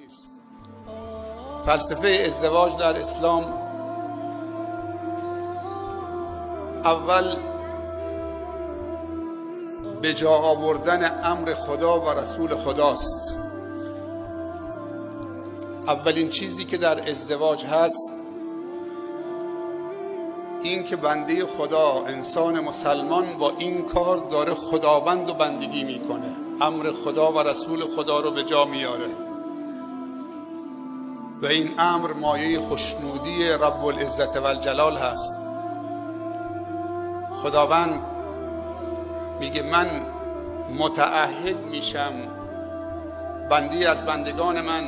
است. فلسفه ازدواج در اسلام اول به جا آوردن امر خدا و رسول خداست. اولین چیزی که در ازدواج هست این که بنده خدا، انسان مسلمان، با این کار داره خداوند و بندگی میکنه، امر خدا و رسول خدا رو به جا میاره و این امر مایه خوشنودی رب العزت و الجلال هست. خداوند میگه من متعهد میشم بندی از بندگان من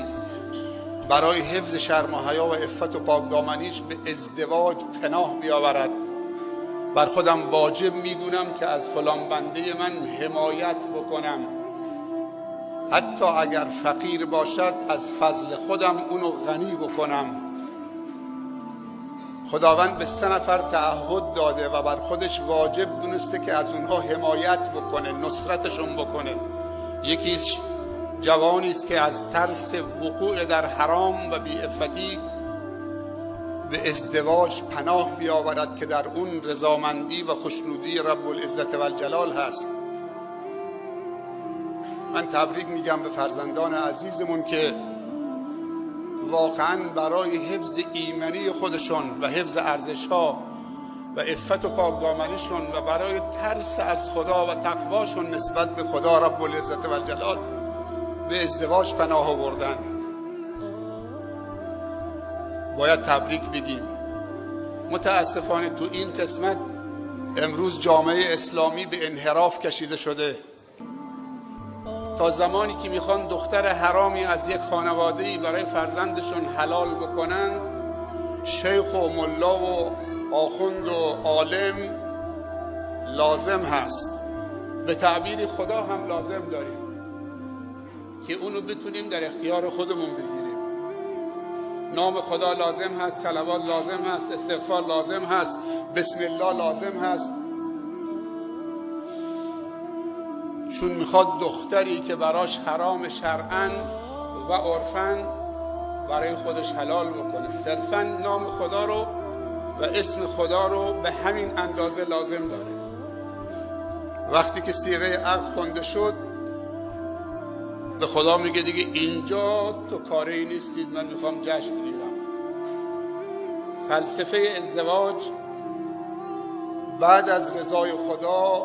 برای حفظ شرم و حیا و عفت و پاکدامنیش به ازدواج پناه بیاورد. بر خودم واجب میدونم که از فلان بنده من حمایت بکنم، حتی اگر فقیر باشد از فضل خودم اونو غنی بکنم. خداوند به 3 نفر تعهد داده و بر خودش واجب دونسته که از اونها حمایت بکنه، نصرتشون بکنه. یکیش جوانی است که از ترس وقوع در حرام و بی‌عفتی به ازدواج پناه بیاورد که در اون رضامندی و خوشنودی رب العزت و الجلال هست. من تبریک میگم به فرزندان عزیزمون که واقعا برای حفظ ایمنی خودشون و حفظ ارزش‌ها و عفت و پاکدامنیشون و برای ترس از خدا و تقواشون نسبت به خدا رب العزت و الجلال به ازدواج پناه آوردن. باید تبریک بگیم. متاسفانه تو این قسمت امروز جامعه اسلامی به انحراف کشیده شده. تا زمانی که میخوان دختر حرامی از یک خانواده‌ای برای فرزندشون حلال بکنن، شیخ و ملا و آخوند و عالم لازم هست، به تعبیر خدا هم لازم داریم که اونو بتونیم در اختیار خودمون بگیریم. نام خدا لازم هست، صلوات لازم هست، استغفار لازم هست، بسم الله لازم هست، چون میخواد دختری که براش حرام شرعاً و عرفاً برای خودش حلال بکنه. صرفاً نام خدا رو و اسم خدا رو به همین اندازه لازم داره. وقتی که صیغه عقد خوانده شد به خدا میگه دیگه اینجا تو کاری نیستید، من میخوام جشن بگیرم. فلسفه ازدواج بعد از رضای خدا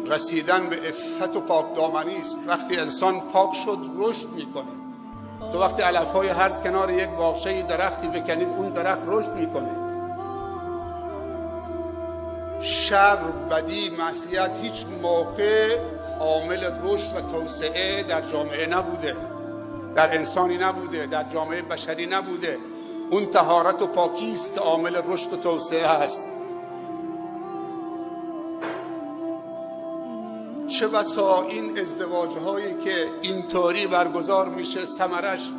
رسیدن به عفت و پاکدامنی است. وقتی انسان پاک شد رشد میکنه. تو وقتی علفهای هرز کنار یک باغچه درختی بکنید اون درخت رشد میکنه. شر، بدی، معصیت هیچ موقع عامل رشد و توسعه در جامعه نبوده، در انسانی نبوده، در جامعه بشری نبوده. اون طهارت و پاکی است که عامل رشد و توسعه هست. چه بسا این ازدواج‌هایی که اینطوری برگزار میشه ثمرش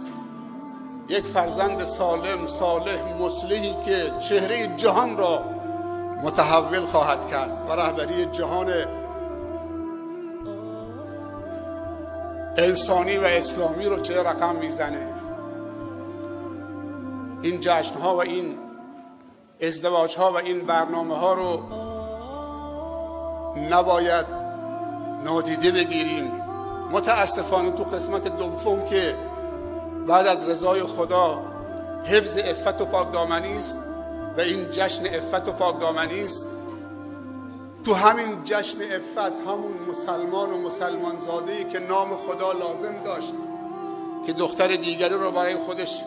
یک فرزند سالم، صالح، مصلحی که چهره جهان را متحول خواهد کرد و رهبری جهان انسانی و اسلامی رو چه رقم میزنه. این جشن‌ها و این ازدواج‌ها و این برنامه‌ها رو نباید نادیده بگیریم. متاسفانه تو قسمت دوم که بعد از رضای خدا حفظ عفت و پاکدامنی است و این جشن عفت و پاکدامنی است، تو همین جشن عفت همون مسلمان و مسلمان زاده‌ای که نام خدا لازم داشت که دختر دیگری رو برای خودش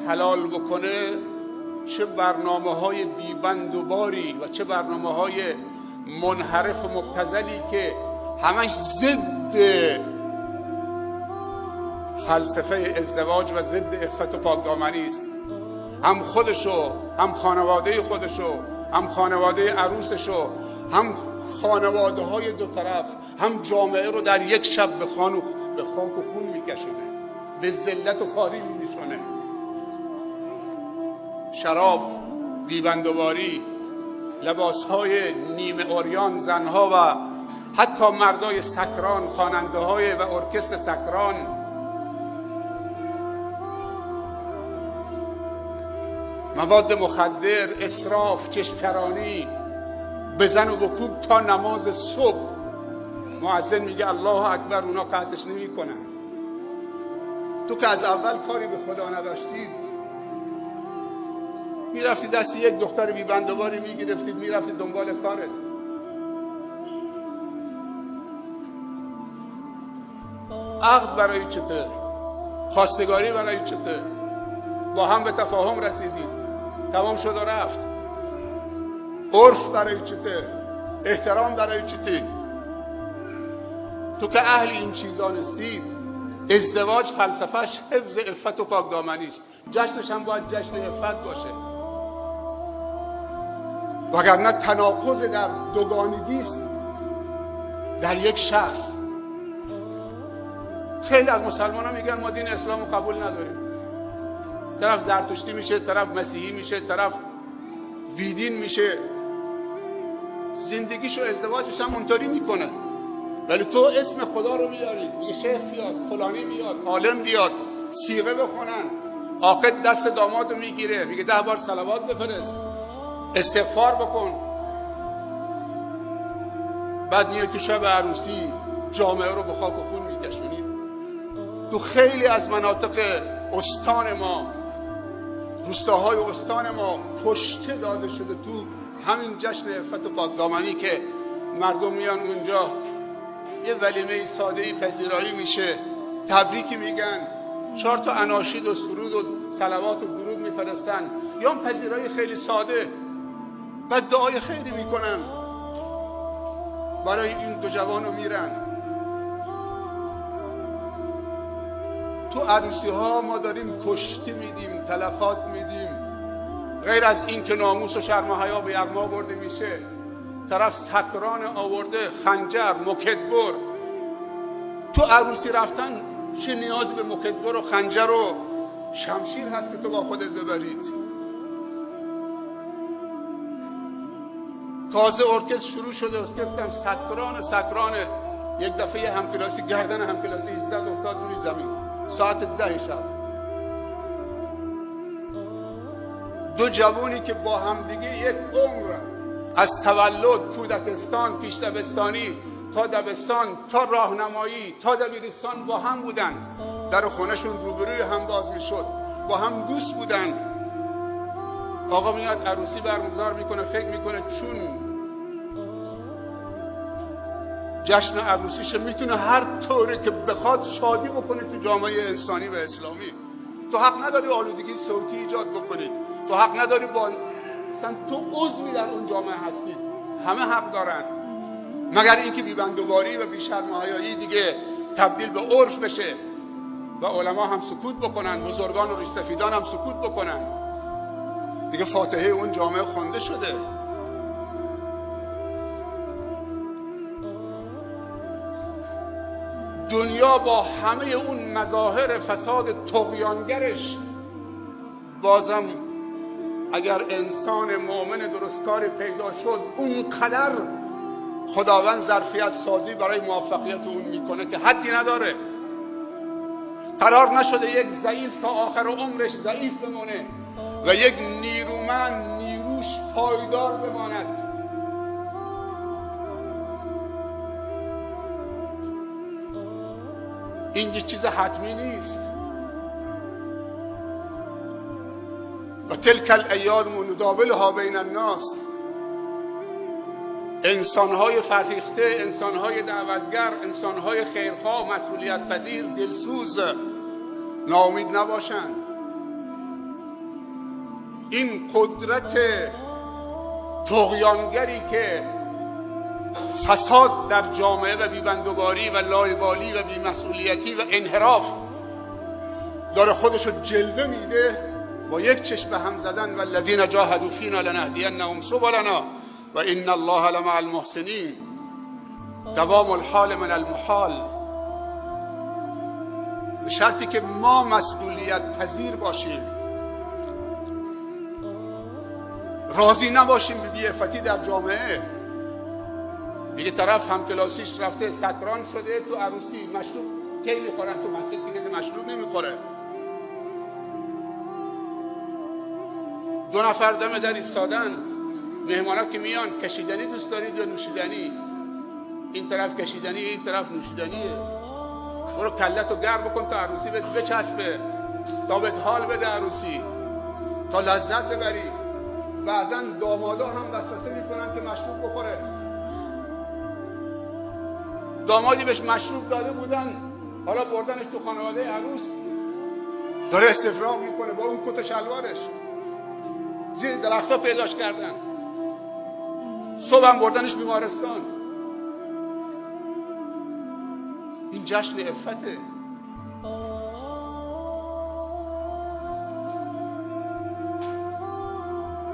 حلال بکنه، چه برنامه‌های بی‌بند و باری و چه برنامه‌های منحرف و مبتذلی که همش ضد فلسفه ازدواج و ضد عفت و پاکدامنی است. هم خودشو، هم خانواده خودشو، هم خانواده عروسشو، هم خانواده های دو طرف، هم جامعه رو در یک شب به خاک و خون میکشونه، به ذلت و خواری میشونه. شراب، بیبندوباری، لباسهای نیمه عریان زنها و حتی مردای سکران، خواننده های و ارکستر سکران مواد مخدر، اسراف، چشم‌فرانی، بزن و بکوب تا نماز صبح. مؤذن میگه الله اکبر، اونا قطعش نمی کنن. تو که از اول کاری به خدا نداشتید، میرفتی دست یک دختر بی‌بندوباری میگرفتید، میرفتی دنبال کارت. عقد برای چته؟ خواستگاری برای چته؟ با هم به تفاهم رسیدید، تمام شد و رفت. عرف برای چته؟ احترام برای چته؟ تو که اهل این چیزا نیستید. ازدواج فلسفهش حفظ عفت و پاکدامنی است، جشنش هم باید جشن عفت باشه، وگرنه تناقض در دوگانگی است در یک شخص. خیلی از مسلمان ها میگن ما دین اسلام رو قبول نداریم، طرف زرتشتی میشه، طرف مسیحی میشه، طرف بیدین میشه، زندگیش و ازدواجش هم اونطوری میکنه، ولی تو اسم خدا رو میاری، میگه شیخ بیاد، فلانی بیاد، عالم بیاد، صیغه بخونن، عاقد دست داماد رو میگیره، میگه 10 بار صلوات بفرست، استغفار بکن. بعد میای تو شب عروسی جامعه رو به خاک و خون میکشونید. تو خیلی از مناطق استان ما، روستاهای استان ما کشته داده شده تو همین جشن عفت و پاکدامنی که مردم میان اونجا، یه ولیمه ساده‌ای پذیرایی میشه، تبریکی میگن، 4 تا اناشید و سرود و صلوات و درود میفرستن، یا هم پذیرایی خیلی ساده، بعد دعای خیری میکنن برای این دو جوانو میرن. تو عروسی ها ما داریم کشتی میدیم، تلفات میدیم. غیر از این که ناموس و شرم و حیا به یغما برده میشه، طرف سکران آورده، خنجر، مکدبر. تو عروسی رفتن چه نیازی به مکدبر و خنجر و شمشیر هست که تو با خودت ببرید؟ تازه ارکستر شروع شده، اسکرتم سکران. یک دفعه همکلاسی گردن همکلاسی زد افتاد روی زمین ساعت 10 شب. 2 جوانی که با هم دیگه یک عمر از تولد، کودکستان، پیش دبستانی تا دبستان تا راهنمایی تا دبیرستان با هم بودن، در خونهشون روبروی هم باز میشد، با هم دوست بودن. آقا میاد عروسی برگزار میکنه، فکر میکنه چون جشن عروسیش میتونه هر طوری که بخواد شادی بکنه تو جامعه انسانی و اسلامی. تو حق نداری آلودگی صوتی ایجاد بکنید، تو حق نداری با اصلا تو عضوی در اون جامعه هستید، همه حق دارن، مگر اینکه بی‌بندوباری و بی‌شرم‌حیایی دیگه تبدیل به عرف بشه و علما هم سکوت بکنن، بزرگان و ریش سفیدان هم سکوت بکنن. دیگه فاتحه اون جامعه خوانده شده. دنیا با همه اون مظاهر فساد طغیانگرش، بازم اگر انسان مؤمن درستکار پیدا شد، اونقدر خداوند ظرفیت سازی برای موفقیت اون میکنه که حدی نداره. قرار نشده یک ضعیف تا آخر عمرش ضعیف بمونه و یک نیرومند نیروش پایدار بماند. این یه چیز حتمی نیست. و تلک الایام نداولها بین الناس. انسانهای فرهیخته، انسانهای دعوتگر، انسانهای خیرخواه، مسئولیت پذیر، دلسوز ناامید نباشند. این قدرت طغیانگری که فساد در جامعه و بی‌بندوباری و لایبالی و بی‌مسئولیتی و انحراف داره خودشو جلوه میده، با یک چشم هم زدن و الذین جاهدوا فینا لنهدینهم سبلنا و ان الله لمع المحسنین. دوام الحال من المحال، به شرطی که ما مسئولیت پذیر باشیم، راضی نباشیم به بی‌عفتی در جامعه. دیگه طرف هم کلاسیش رفته سکران شده، تو عروسی مشروب کی میخورن، تو مسجد دیگه مشروب نمیخوره. 2 نفر دم در ایستادن. مهمانا که میان کشیدنی دوست دارید یا نوشیدنی؟ این طرف کشیدنی، این طرف نوشیدنیه. برو کلتو گرم بکن تا عروسی بچسبه، تا بهت حال بده عروسی، تا لذت ببری. بعضا دامادا هم وسوسه میکنن که مشروب بخوره. دامادی بهش مشروب داده بودن، حالا بردنش تو خانواده عروس، داره استفراغ میکنه با اون کت و شلوارش، زیر درختها پیداش کردن. صبح هم بردنش بیمارستان. این جشن عفته.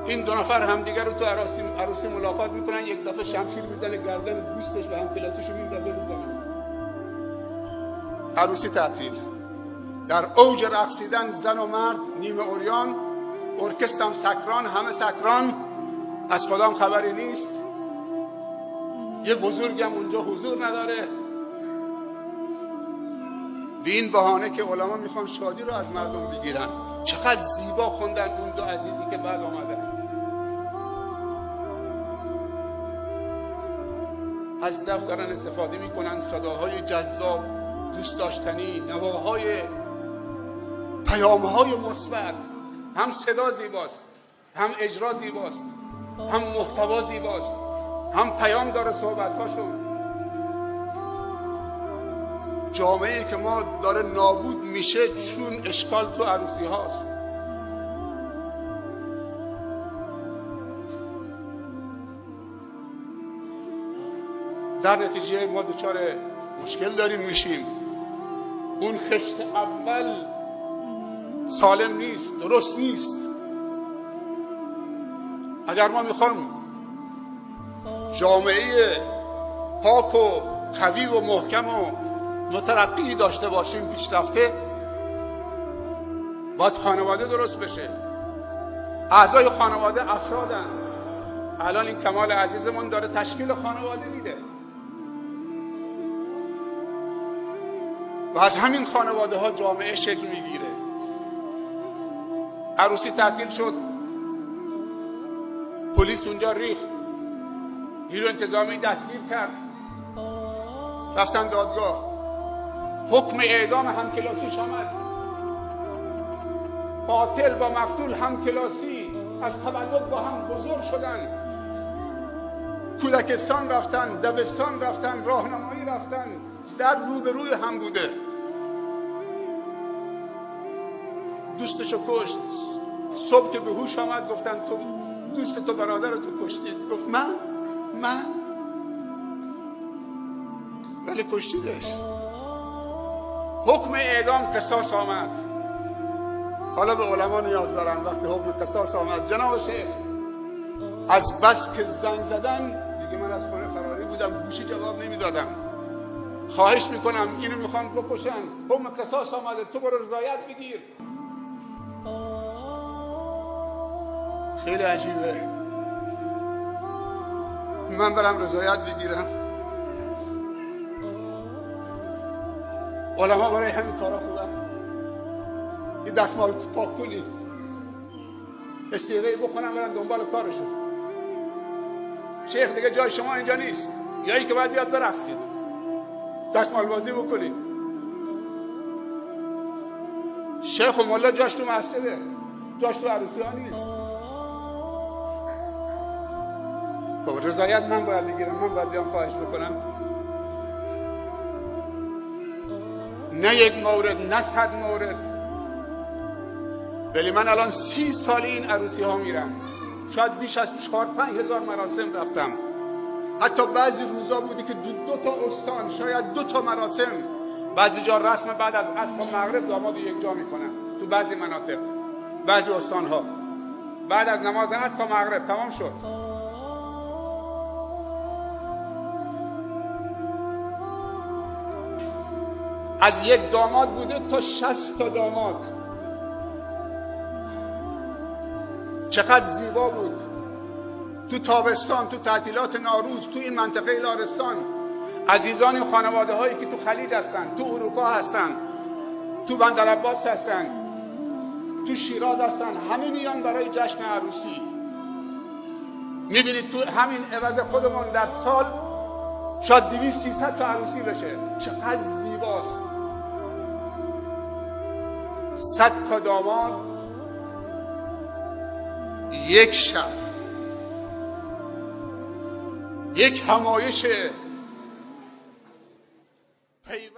این 2 نفر همدیگر رو تو عروسی ملاقات میکنن، یک دفعه شمشیر میزنه گردن دوستش و هم کلاسیشو میندازه رو زمین. عروسی تعطیل. در اوج رقصیدن زن و مرد نیمه عریان، ارکستر سکران، همه سکران، از خدام خبری نیست. یه بزرگ هم اونجا حضور نداره. به این بهانه که علما میخوان شادی رو از مردم بگیرن. چقدر زیبا خوندن اون 2 عزیزی که بعد آمدن. از دف دارن استفاده میکنن، صداهای جذاب، دوست داشتنی، نواهای، پیامهای مثبت. هم صدا زیباست، هم اجرا زیباست، هم محتوا زیباست، هم پیام داره صحبتاشون. جامعه‌ای که ما داره نابود میشه چون اشکال تو عروسی هاست. در نتیجه ما دچار مشکل داریم میشیم. اون خشت اول سالم نیست، درست نیست. اگر ما میخوایم جامعه پاک و قوی و محکم و مترقی داشته باشیم، پیشرفته، باید خانواده درست بشه. اعضای خانواده افرادن. الان این کمال عزیزمون داره تشکیل خانواده میده و از همین خانواده ها جامعه شکل میگیره. عروسی تعطیل شد، پلیس اونجا ریخت، نیرو انتظامی دستگیر کرد، رفتن دادگاه. حکم اعدام همکلاسیش آمد. قاتل با مقتول همکلاسی، از تولد با هم بزرگ شدن. کودکستان رفتن، دبستان رفتن، راهنمایی رفتن، در روبروی هم بوده. دوستشو کشت. صبح که به هوش آمد گفتن تو دوست تو برادرتو کشتید. گفت من ولی کشتیدش. حکم اعدام قصاص آمد. حالا به علما نیاز دارن. وقتی حکم قصاص آمد، جناب شیخ از بس که زنگ زدن دیگه من از خونه فراری بودم، گوشی جواب نمیدادم. خواهش میکنم اینو میخوان بکشن، حکم قصاص آمده، تو برو رضایت بگیر. خیلی عجیبه. من برم رضایت بگیرم؟ علما برای همین کارا خوبن. یه دستمال پاک کنی، استیقه بخونم برن دنبال کارشون. شیخ دیگه جای شما اینجا نیست، یا این که باید بیاد برقصید، دستمال بازی بکنید. شیخ و مولا جاش تو مسجده، جاش تو عروسی ها نیست. خب رضایت من باید بگیرم، من باید بیام خواهش بکنم؟ نه یک مورد، نه 100 مورد. ولی من الان 30 سال این عروسی ها میرم، شاید بیش از 4-5 هزار مراسم رفتم. حتی بعضی روزا بودی که 2 تا استان، شاید 2 تا مراسم. بعضی جا رسم بعد از عصر تا مغرب داماد یک جا میکنن تو بعضی مناطق، بعضی استان ها بعد از نماز عصر تا مغرب تمام شد. از یک داماد بوده تا 60 تا داماد. چقدر زیبا بود. تو تابستان، تو تعطیلات نوروز، تو این منطقه لارستان، عزیزان خانواده هایی که تو خلیج هستن، تو اروپا هستن، تو بندر عباس هستن، تو شیراز هستن، همه میان برای جشن عروسی. میبینید تو همین عوض خودمون در سال شاید 200-300 تا عروسی بشه. چقدر زیباست. 100 تا داماد یک شب، یک همایش پیوند.